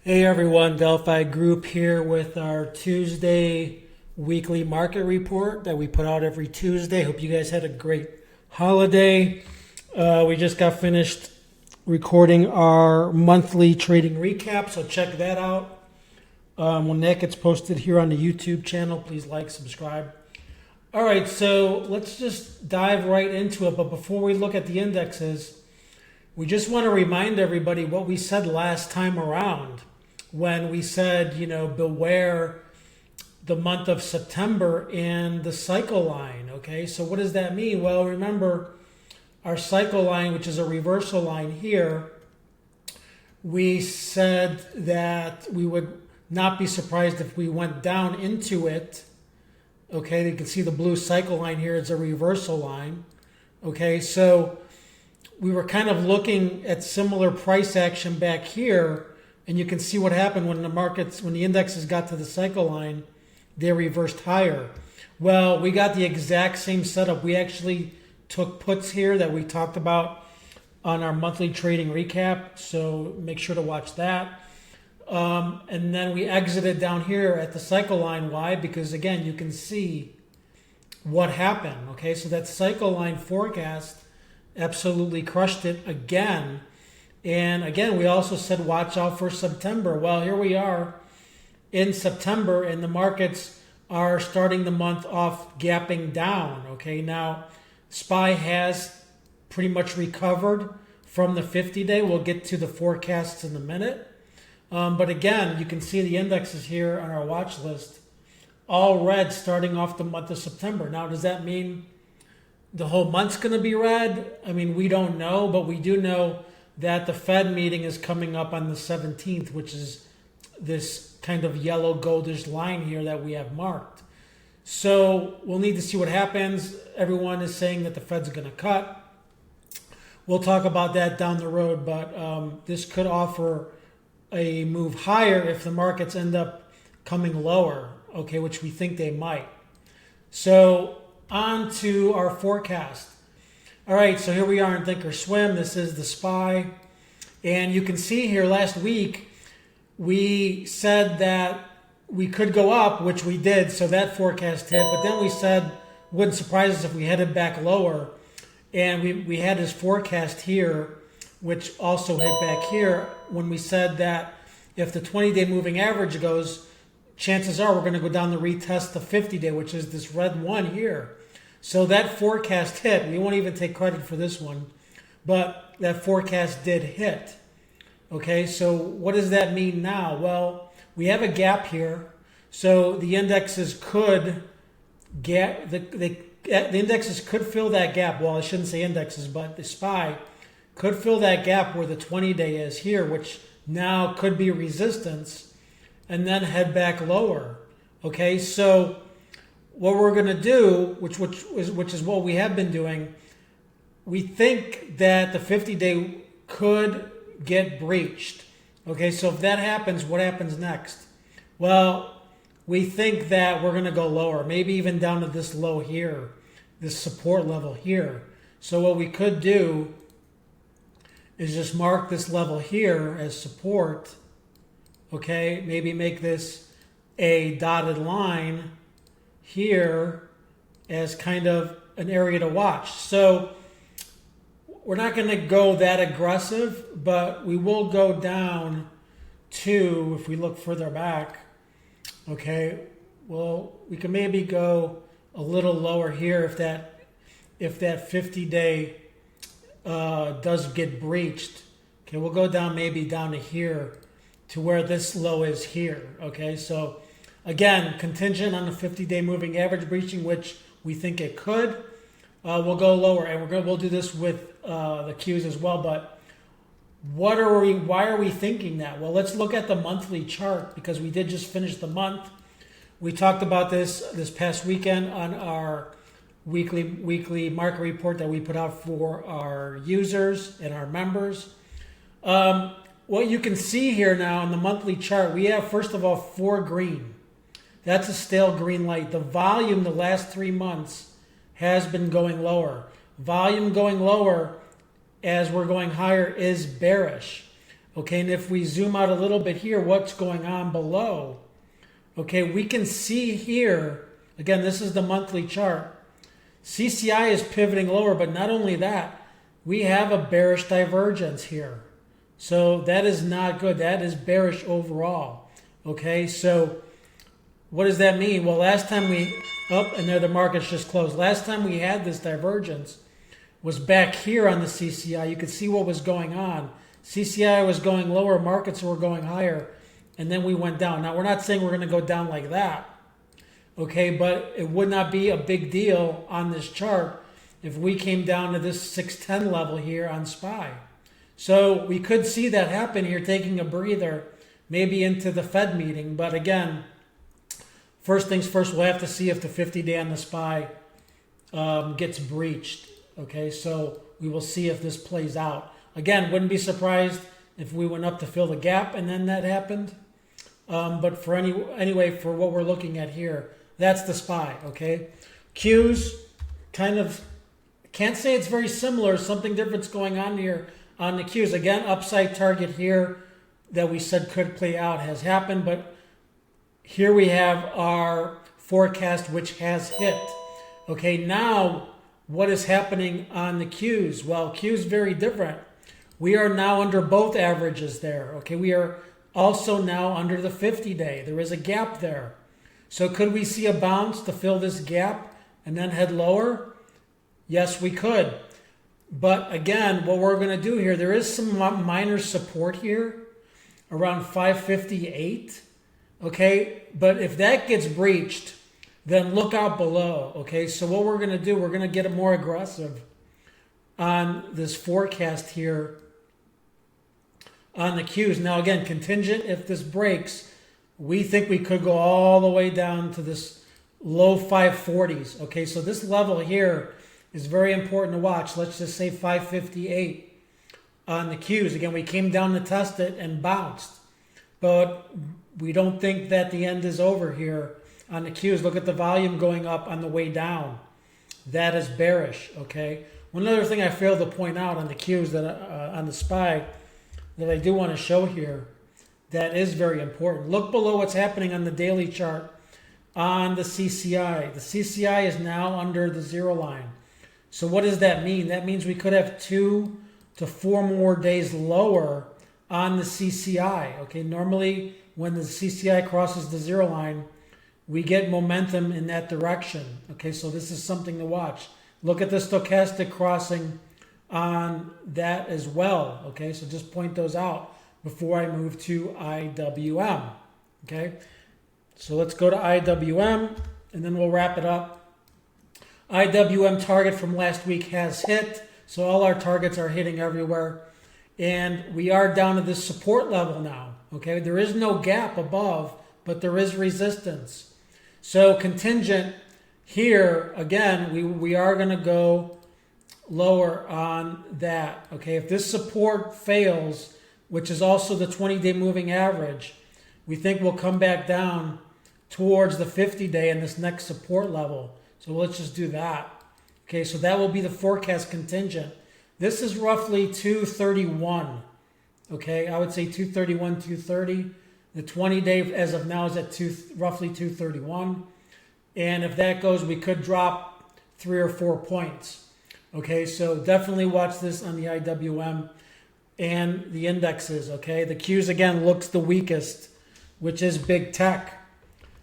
Hey everyone, Delphi Group here with our Tuesday weekly market report that we put out every Tuesday. Hope you guys had a great holiday. We just got finished recording our monthly trading recap, so check that out. When that gets posted here on the YouTube channel, please like, subscribe. All right, so let's just dive right into it. But before we look at the indexes, we just want to remind everybody what we said last time around when we said, beware the month of September and the cycle line. Okay, so what does that mean? Well, remember our cycle line, which is a reversal line here, we said that we would not be surprised if we went down into it. Okay, you can see the blue cycle line here is a reversal line. Okay, so we were kind of looking at similar price action back here, and you can see what happened when the indexes got to the cycle line, they reversed higher. Well, we got the exact same setup. We actually took puts here that we talked about on our monthly trading recap, so make sure to watch that. And then we exited down here at the cycle line. Why? Because again, you can see what happened. Okay, so that cycle line forecast absolutely crushed it again. And again, we also said watch out for September. Well, here we are in September, and the markets are starting the month off gapping down. Okay, now SPY has pretty much recovered from the 50-day. We'll get to the forecasts in a minute. But again, you can see the indexes here on our watch list, all red starting off the month of September. Now, does that mean the whole month's going to be red? I mean, we don't know, but we do know that the Fed meeting is coming up on the 17th, which is this kind of yellow goldish line here that we have marked. So we'll need to see what happens. Everyone is saying that the Fed's going to cut. We'll talk about that down the road, but this could offer a move higher if the markets end up coming lower, okay, which we think they might. So on to our forecast. All right, so here we are in Thinkorswim. This is the SPY. And you can see here last week, we said that we could go up, which we did, so that forecast hit. But then we said, wouldn't surprise us if we headed back lower. And we had this forecast here, which also hit back here when we said that if the 20-day moving average goes, chances are we're going to go down to retest the 50-day, which is this red one here. So that forecast hit. We won't even take credit for this one, but that forecast did hit. Okay, so what does that mean now? Well, we have a gap here. So the indexes could get the indexes could fill that gap. Well, I shouldn't say indexes, but the SPY could fill that gap where the 20-day is here, which now could be resistance, and then head back lower. Okay, so what we're going to do, which is what we have been doing, we think that the 50-day could get breached. Okay, so if that happens, what happens next? Well, we think that we're going to go lower, maybe even down to this low here, this support level here. So what we could do is just mark this level here as support. Okay, maybe make this a dotted line here as kind of an area to watch. So we're not going to go that aggressive, but we will go down to, if we look further back, okay, well, we can maybe go a little lower here if that 50-day does get breached. Okay, we'll go down maybe down to here to where this low is here. Okay, so again, contingent on the 50-day moving average breaching, which we think it could. We'll go lower, and we'll do this with the Qs as well. But why are we thinking that? Well, let's look at the monthly chart because we did just finish the month. We talked about this past weekend on our weekly market report that we put out for our users and our members. What you can see here now in the monthly chart, we have, first of all, 4 green. That's a stale green light. The volume the last 3 months has been going lower. Volume going lower as we're going higher is bearish. Okay, and if we zoom out a little bit here, what's going on below? Okay, we can see here, again, this is the monthly chart. CCI is pivoting lower, but not only that, we have a bearish divergence here. So that is not good. That is bearish overall. Okay, so what does that mean? Well, last time and there the market's just closed. Last time we had this divergence was back here on the CCI. You could see what was going on. CCI was going lower, markets were going higher, and then we went down. Now, we're not saying we're going to go down like that, okay, but it would not be a big deal on this chart if we came down to this 610 level here on SPY. So we could see that happen here, taking a breather, maybe into the Fed meeting. But again, first things first, we'll have to see if the 50-day on the SPY gets breached. Okay, so we will see if this plays out. Again, wouldn't be surprised if we went up to fill the gap and then that happened. But for anyway, for what we're looking at here, that's the SPY. Okay, Qs kind of can't say it's very similar. Something different's going on here on the Qs. Again, upside target here that we said could play out has happened, but here we have our forecast, which has hit. Okay, now what is happening on the Qs? Well, Qs very different. We are now under both averages there. Okay, we are also now under the 50-day. There is a gap there. So could we see a bounce to fill this gap and then head lower? Yes, we could. But again, what we're going to do here, there is some minor support here around 558. Okay, but if that gets breached, then look out below. Okay, so what we're going to do, we're going to get more aggressive on this forecast here on the Qs. Now again, contingent, if this breaks, we think we could go all the way down to this low 540s. Okay, so this level here is very important to watch. Let's just say 558 on the Qs. Again, we came down to test it and bounced, but we don't think that the end is over here on the Qs. Look at the volume going up on the way down. That is bearish. Okay. One other thing I failed to point out on the Qs that on the SPY that I do want to show here that is very important. Look below what's happening on the daily chart on the CCI. The CCI is now under the zero line. So what does that mean? That means we could have 2 to 4 more days lower on the CCI. Okay, normally when the CCI crosses the zero line, we get momentum in that direction. Okay, so this is something to watch. Look at the stochastic crossing on that as well. Okay, so just point those out before I move to IWM. Okay, so let's go to IWM and then we'll wrap it up. IWM target from last week has hit, so all our targets are hitting everywhere. And we are down to this support level now. Okay, there is no gap above, but there is resistance. So contingent here, again, we are going to go lower on that. Okay, if this support fails, which is also the 20-day moving average, we think we'll come back down towards the 50-day in this next support level. So let's just do that. Okay, so that will be the forecast contingent. This is roughly 231. Okay, I would say 231, 230. The 20-day as of now is at roughly 231. And if that goes, we could drop 3 or 4 points. Okay, so definitely watch this on the IWM and the indexes. Okay, the Qs again looks the weakest, which is big tech.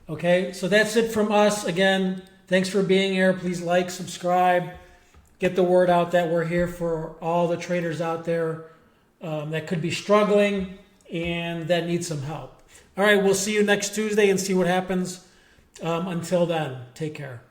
Okay, so that's it from us. Again, thanks for being here. Please like, subscribe, get the word out that we're here for all the traders out there that could be struggling and that need some help. All right, we'll see you next Tuesday and see what happens. Until then, take care.